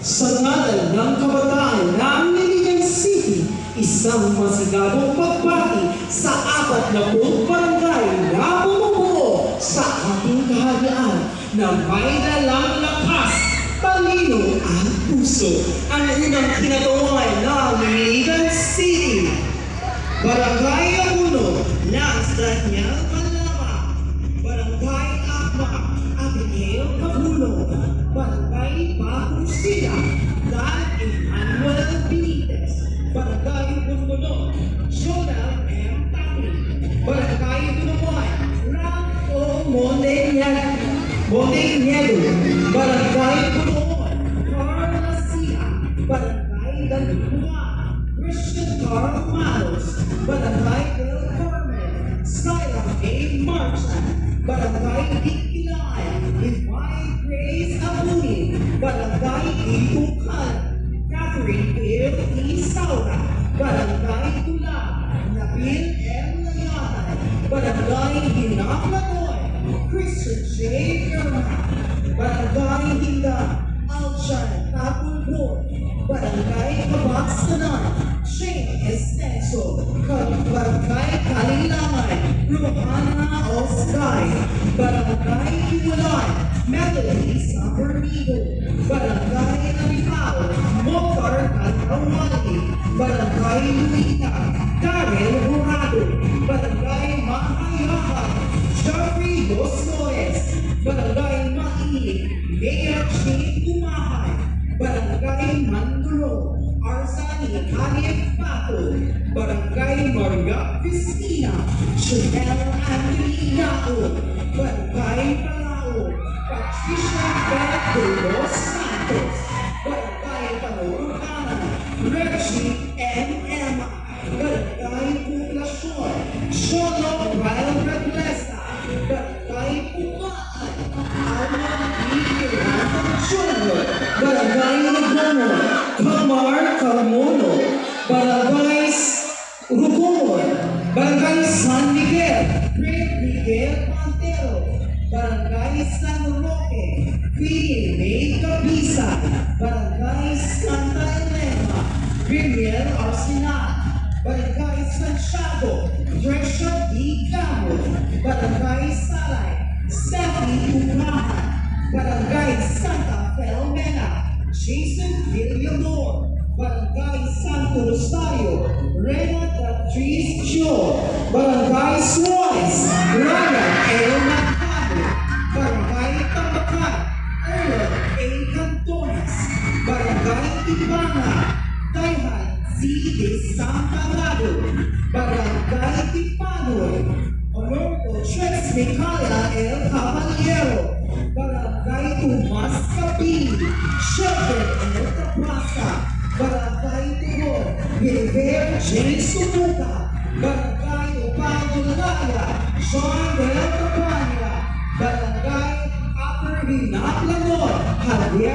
Sa ngalan ng kabataan ng Iligan City, isang masigabong pagbati sa 40 barangay na bumubuo sa ating kaharian na may dalang lakas, talino at puso. Ang unang kinatawan ng Iligan City, Barangay Abuno ng Daniel Malama, Barangay Akma, Abigail Cabulo, Barangay Pagusina, Dan Emmanuel Benitez, Barangay Bunbuno, Jonah M. Tapi, Barangay Bunuan, Rato Monteñedo, Barangay Bunuan, Carla Sia, Barangay Dalugua, Christian Carl Malos, Barangay Del Carmen, Skylar A. Marchand, Barangay Dikilaan, Divine Grace Abuni, Barangay Itukan, Catherine L. E. Saura, Barangay Tula, Nabil M. Layatan, Barangay Hinaplatoy, Christian J. Irma, Barangay Hinda, Alchan Tapulpur, Barangay Kabaksanan, Shane Estenso, Barangay Kalilangan, Ruhana Oscay, Barangay Iwalan, Melody Sabernido, Barangay Alipao, Motor Calawali, Barangay Luita, Darrell Jurado, Barangay Mahayahan, Jeffrey Dos Loes, Barangay Mailig, Mayor Chief Umahay, Barangay Manduro, Arsani Hanif Pato, Barangay Maria Cristina, Chanel Anthony Nao, Barangay Palao, Patricia Beth de Los Santos, Barangay Panurucanan, Reggie M. Emma, Barangay Poblacion, Sholo Rael Reglesa, Barangay Pumaan, Alma Miranda Jr., Barangay Nagomo, Kamar Carmono, Barangay Rugumon, Barangay San Miguel, Fred Miguel Montero, Barangay San Roque, Queen May Cabisa, Barangay Santa Elena, Rimiel Arsenal, Barangay Santiago, Tresha D. Camo, Barangay Salay, Stephanie Umahan, Barangay Santa Filomena, Jason Villamor, Barangay Santo Rosario, Rena Patrice Jo, Barangay Suarez, Ryan El Mercado, Barangay Tambacan, Erlen A. Cantones, Barangay Ibanga, Tayhan C. de Santarado, Barangay Tipanoy, Honorable Tres Micala El Caballero, Barangay Tomas Cabini, Shepherd El Taprasa, Barangay Tigor, Gilbert J. Subuta, Barangay Upado Laya, Sean Del Capania, Barangay Upper Hinaplanor, Javier